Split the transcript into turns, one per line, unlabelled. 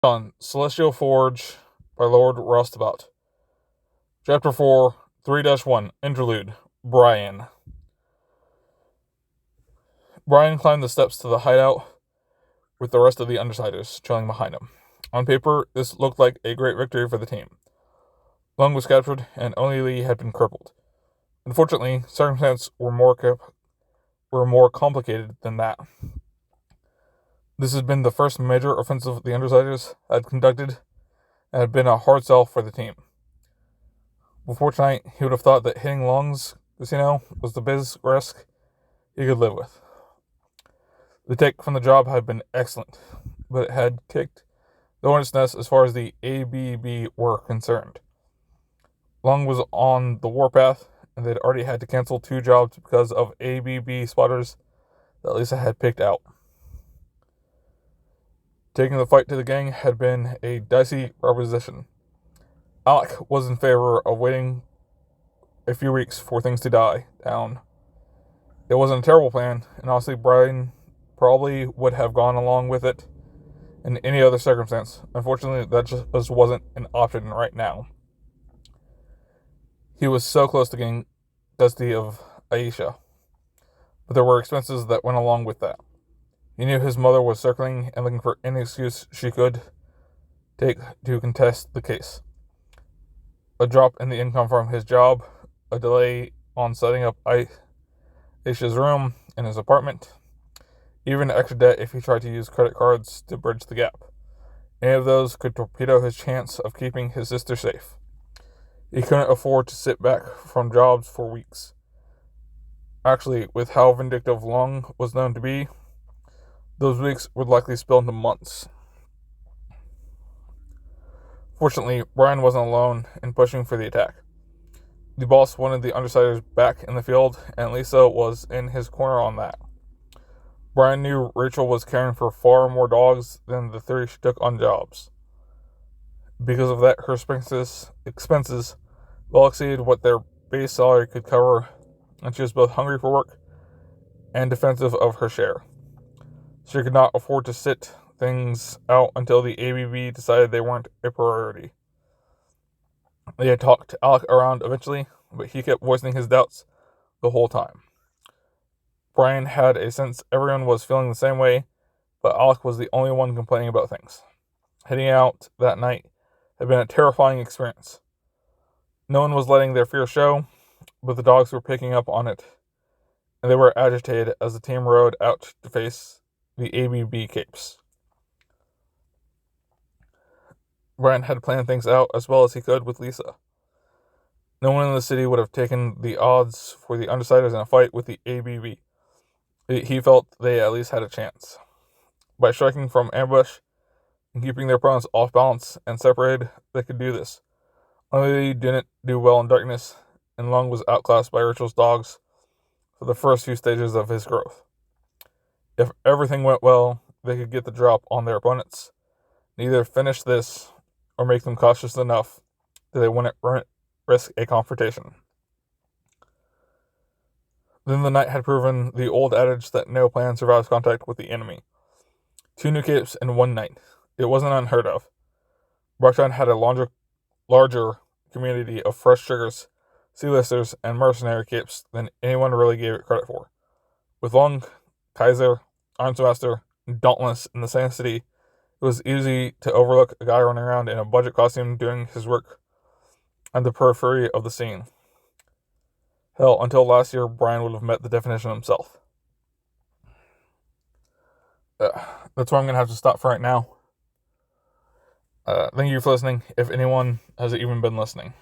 On Celestial Forge by Lord Roustabout. Chapter 4, 3-1, Interlude, Brian. Brian climbed the steps to the hideout with the rest of the Undersiders trailing behind him. On paper, this looked like a great victory for the team. Lung was captured, and only Lee had been crippled. Unfortunately, circumstances were more complicated than that. This had been the first major offensive the Undersiders had conducted, and had been a hard sell for the team. Before tonight, he would have thought that hitting Lung's casino was the biggest risk he could live with. The take from the job had been excellent, but it had kicked the hornet's nest as far as the ABB were concerned. Lung was on the warpath, and they'd already had to cancel 2 jobs because of ABB spotters that Lisa had picked out. Taking the fight to the gang had been a dicey proposition. Alec was in favor of waiting a few weeks for things to die down. It wasn't a terrible plan, and honestly, Brian probably would have gone along with it in any other circumstance. Unfortunately, that just wasn't an option right now. He was so close to getting custody of Aisha, but there were expenses that went along with that. He knew his mother was circling and looking for any excuse she could take to contest the case. A drop in the income from his job, a delay on setting up Aisha's room in his apartment, even extra debt if he tried to use credit cards to bridge the gap. Any of those could torpedo his chance of keeping his sister safe. He couldn't afford to sit back from jobs for weeks. Actually, with how vindictive Lung was known to be, those weeks would likely spill into months. Fortunately, Brian wasn't alone in pushing for the attack. The boss wanted the Undersiders back in the field, and Lisa was in his corner on that. Brian knew Rachel was caring for far more dogs than the 3 she took on jobs. Because of that, her expenses well exceeded what their base salary could cover, and she was both hungry for work and defensive of her share. She could not afford to sit things out until the ABB decided they weren't a priority. They had talked Alec around eventually, but he kept voicing his doubts the whole time. Brian had a sense everyone was feeling the same way, but Alec was the only one complaining about things. Heading out that night had been a terrifying experience. No one was letting their fear show, but the dogs were picking up on it, and they were agitated as the team rode out to face the ABB capes. Brian had planned things out as well as he could with Lisa. No one in the city would have taken the odds for the Undersiders in a fight with the ABB. He felt they at least had a chance. By striking from ambush and keeping their opponents off balance and separated, they could do this. Only they didn't do well in darkness, and Lung was outclassed by Rachel's dogs for the first few stages of his growth. If everything went well, they could get the drop on their opponents, and either finish this or make them cautious enough that they wouldn't risk a confrontation. Then the night had proven the old adage that no plan survives contact with the enemy. 2 new capes in one night. It wasn't unheard of. Brockton had a larger community of fresh triggers, C-listers, and mercenary capes than anyone really gave it credit for. With Lung, Kaiser, Armsmaster, and Dauntless in the same city, it was easy to overlook a guy running around in a budget costume doing his work on the periphery of the scene. Hell, until last year, Brian would have met the definition himself. That's where I'm going to have to stop for right now. Thank you for listening, if anyone has even been listening.